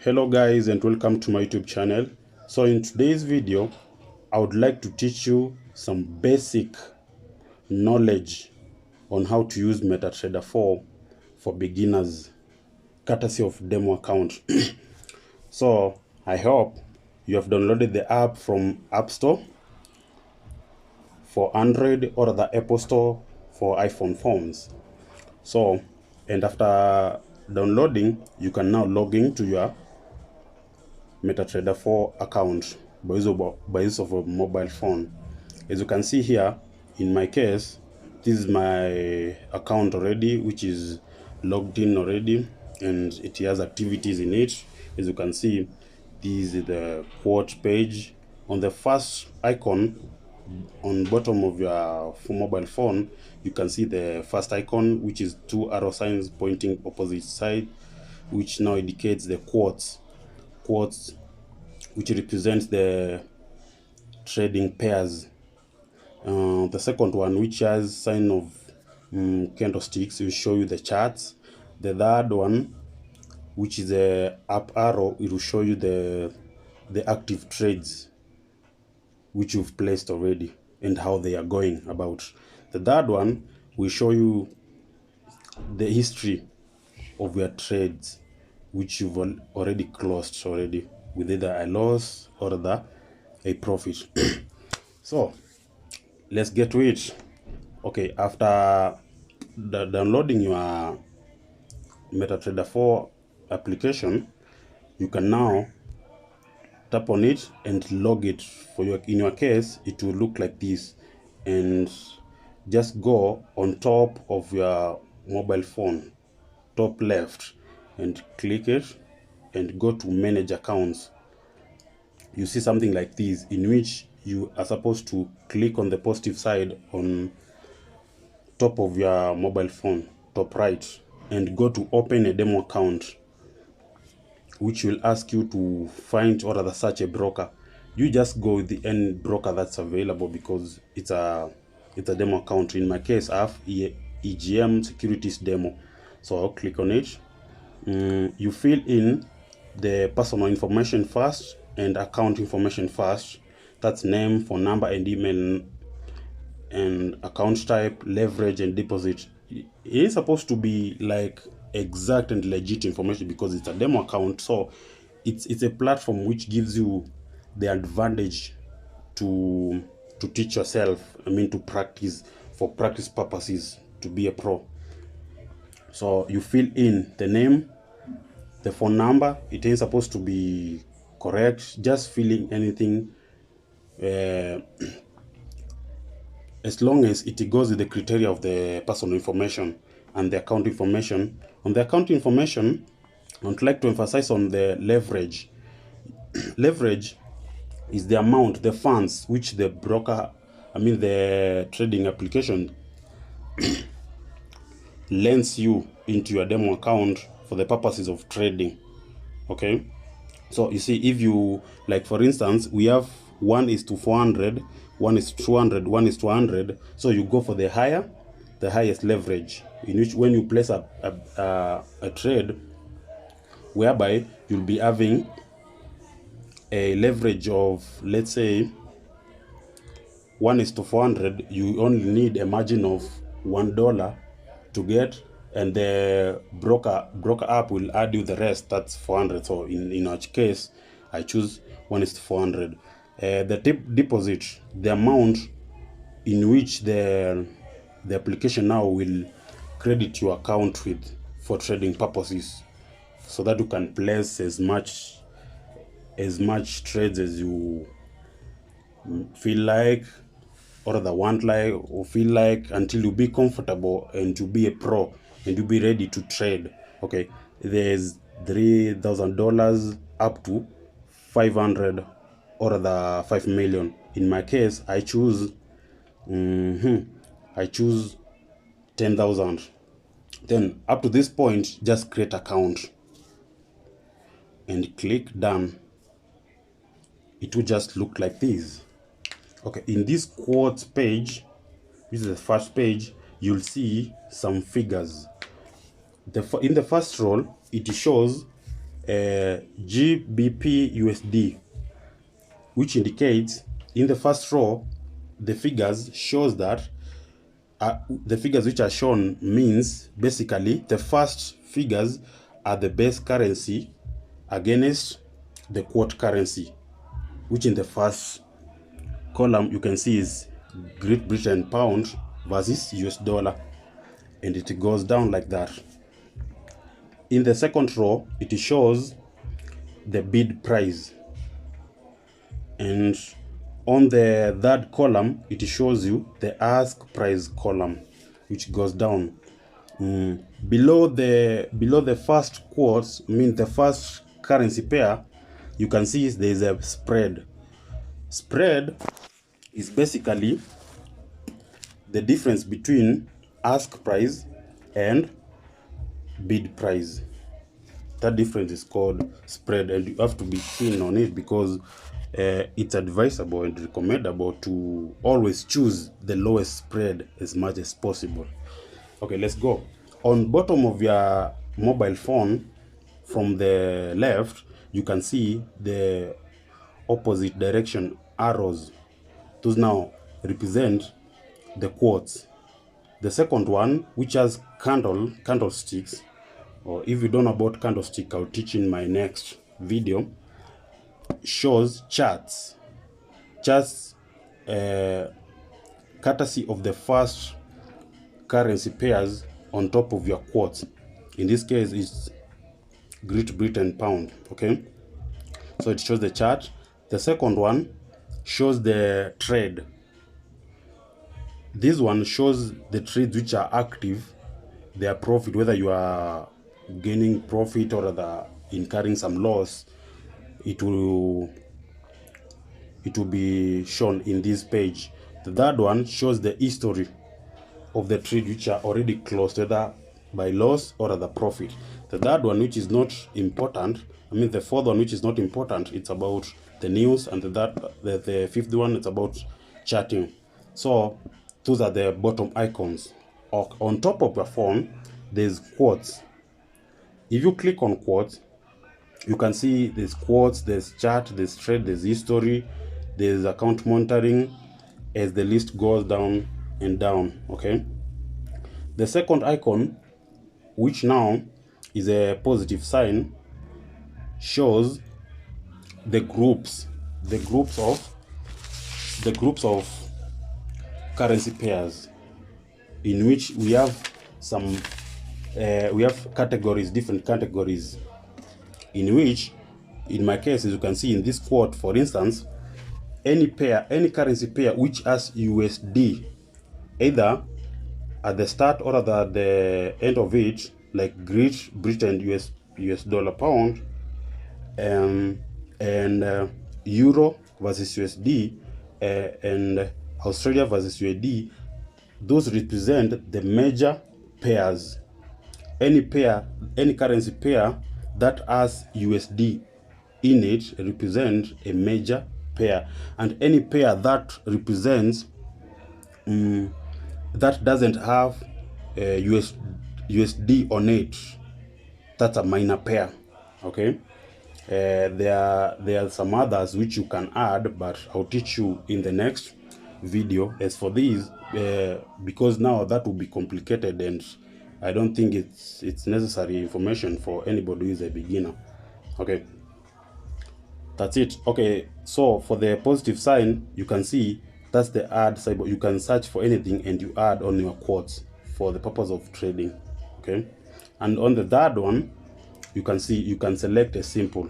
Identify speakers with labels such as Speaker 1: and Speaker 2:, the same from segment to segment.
Speaker 1: Hello guys, and welcome to my YouTube channel. So in today's video I would like to teach you some basic knowledge on how to use MetaTrader 4 for beginners, courtesy of demo account. So I hope you have downloaded the app from App Store for Android or the Apple Store for iPhone phones. So, and after downloading, you can now log into your MetaTrader 4 account by use of a mobile phone. As you can see here, in my case, this is my account already, which is logged in already, and it has activities in it. As you can see, this is the quote page. On the first icon on bottom of your mobile phone, you can see the first icon, which is two arrow signs pointing opposite side, which now indicates the quotes, which represents the trading pairs. The second one, which has sign of candlesticks, will show you the charts. The third one, which is the up arrow, it will show you the active trades which you've placed already and how they are going about. The third one will show you the history of your trades which you've already closed already with either a loss or a profit. So let's get to it. Okay, after downloading your MetaTrader 4 application, you can now tap on it and log it. In your case, it will look like this, and just go on top of your mobile phone, top left, and click it and go to manage accounts. You see something like this, in which you are supposed to click on the positive side on top of your mobile phone, top right, and go to open a demo account, which will ask you to find or rather search a broker. You just go with the any broker that's available, because it's a demo account. In my case, I have EGM Securities Demo, so I'll click on it. You fill in the personal information first and account information first. That's name, phone number, and email, and account type, leverage, and deposit. It is supposed to be like exact and legit information, because it's a demo account. So it's a platform which gives you the advantage to teach yourself, to practice, for practice purposes, to be a pro. So you fill in the name, the phone number. It ain't supposed to be correct, just filling anything, as long as it goes with the criteria of the personal information and the account information. On the account information, I would like to emphasize on the leverage. Leverage is the amount, the funds which the broker, the trading application lends you into your demo account for the purposes of trading. Okay, so you see, if you, like for instance, we have 1:400, 1:200, 1:100. So you go for the highest leverage, in which when you place a trade whereby you'll be having a leverage of, let's say, 1:400, you only need a margin of $1 to get, and the broker app will add you the rest. That's 400. So in our case, I choose 1:400. The deposit, the amount in which the application now will credit your account with for trading purposes, so that you can place as much trades as you feel like, or the want like, or feel like, until you be comfortable and to be a pro and you be ready to trade. Okay, there's $3,000 up to 500 or the 5 million. In my case, I choose 10,000. Then up to this point, just create account and click done. It will just look like this. Okay, in this quotes page, this is the first page, you'll see some figures. In the first row, it shows GBP USD, which indicates in the first row the figures shows that the figures which are shown means basically the first figures are the base currency against the quote currency, which in the first column you can see is Great Britain pound versus US dollar, and it goes down like that. In the second row it shows the bid price, and on the third column it shows you the ask price column, which goes down. Below the first quotes, the first currency pair, you can see there is a spread. Spread is basically the difference between ask price and bid price. That difference is called spread, and you have to be keen on it because it's advisable and recommendable to always choose the lowest spread as much as possible. Okay, let's go. On bottom of your mobile phone, from the left, you can see the opposite direction arrows. Those now represent the quotes. The second one, which has candlesticks, or if you don't know about candlestick, I'll teach in my next video, shows charts. Charts courtesy of the first currency pairs on top of your quotes. In this case, it's Great Britain pound. Okay, so it shows the chart. The second one shows the trade. This one shows the trades which are active, their profit, whether you are gaining profit or rather incurring some loss. It will be shown in this page. The third one shows the history of the trade which are already closed, whether by loss or other profit. The third one, which is not important, the fourth one, which is not important, it's about the news, and the fifth one, it's about charting. So those are the bottom icons. On top of your phone, there's quotes. If you click on quotes, you can see there's quotes, there's chart, there's trade, there's history, there's account monitoring, as the list goes down and down. Okay, the second icon, which now is a positive sign, shows the groups of currency pairs, in which we have some categories, different categories, in which, in my case, as you can see in this quote, for instance, any currency pair which has USD either at the start or at the end of it, like Great Britain US dollar pound, and Euro versus USD, and Australia versus USD, those represent the major pairs. Any currency pair that has USD in it represents a major pair, and any pair that represents that doesn't have USD on it, that's a minor pair. Okay, there are some others which you can add, but I'll teach you in the next video. As for these, because now that will be complicated, and I don't think it's necessary information for anybody who is a beginner. Okay, that's it. Okay, so for the positive sign, you can see that's the add side, but you can search for anything and you add on your quotes for the purpose of trading. Okay, and on the third one, you can see you can select a simple,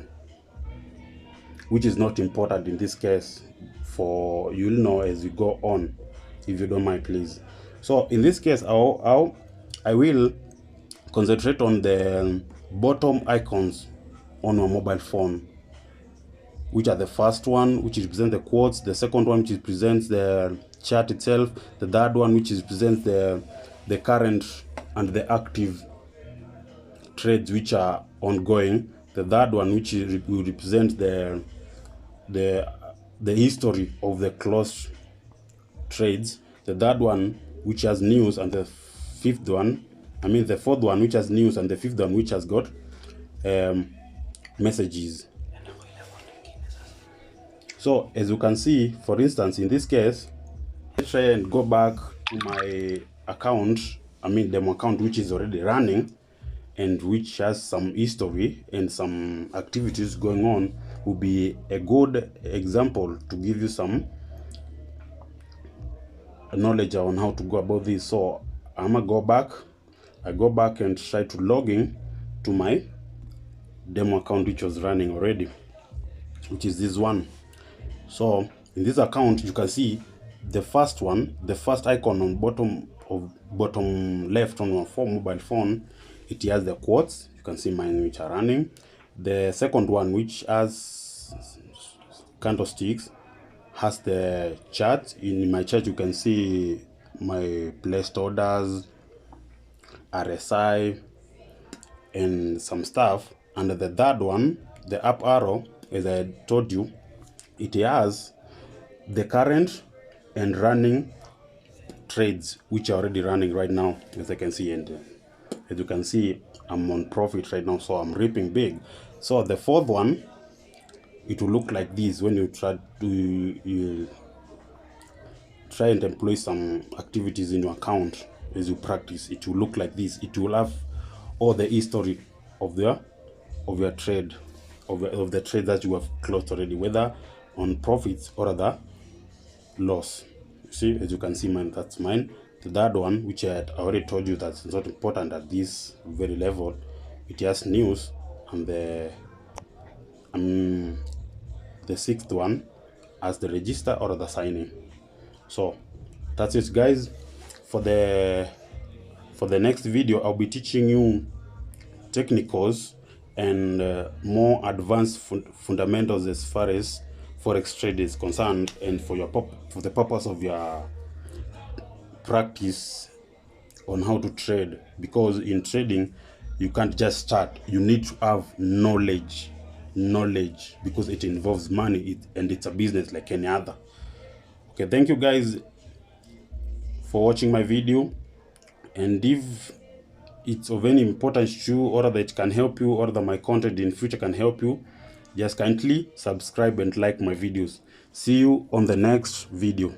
Speaker 1: which is not important in this case. For you'll know as you go on, if you don't mind, please. So in this case, I will concentrate on the bottom icons on your mobile phone, which are the first one, which represents the quotes, the second one, which represents the chart itself, the third one, which represents the current and the active trades which are ongoing, the third one, which will represent the history of the closed trades, the third one which has news, and the fourth one which has news, and the fifth one which has got messages. So as you can see, for instance, in this case, let's try and go back to my account, demo account, which is already running and which has some history and some activities going on. Will be a good example to give you some knowledge on how to go about this. So I'm gonna go back. I go back and try to log in to my demo account which was running already, which is this one. So in this account, you can see the first one, the first icon on bottom left on my mobile phone, it has the quotes. You can see mine which are running. The second one, which has candlesticks, has the chart. In my chart, you can see my placed orders, RSI, and some stuff. And the third one, the up arrow, as I told you, it has the current and running trades which are already running right now, as I can see. And as you can see, I'm on profit right now, so I'm reaping big. So the fourth one, it will look like this when you try and employ some activities in your account. As you practice, it will look like this. It will have all the history of your trade, of the trade that you have closed already, whether on profits or other loss. You see, as you can see, mine, that's mine. The third one, which I had already told you that's not important at this very level, it has news. And the sixth one as the register or the signing. So that's it, guys. For the next video, I'll be teaching you technicals and more advanced fundamentals as far as forex trade is concerned, and for the purpose of your practice on how to trade. Because in trading, you can't just start. You need to have knowledge, because it involves money, and it's a business like any other. Okay, thank you guys for watching my video, and if it's of any importance to you, or that it can help you, or that my content in future can help you, just kindly subscribe and like my videos. See you on the next video.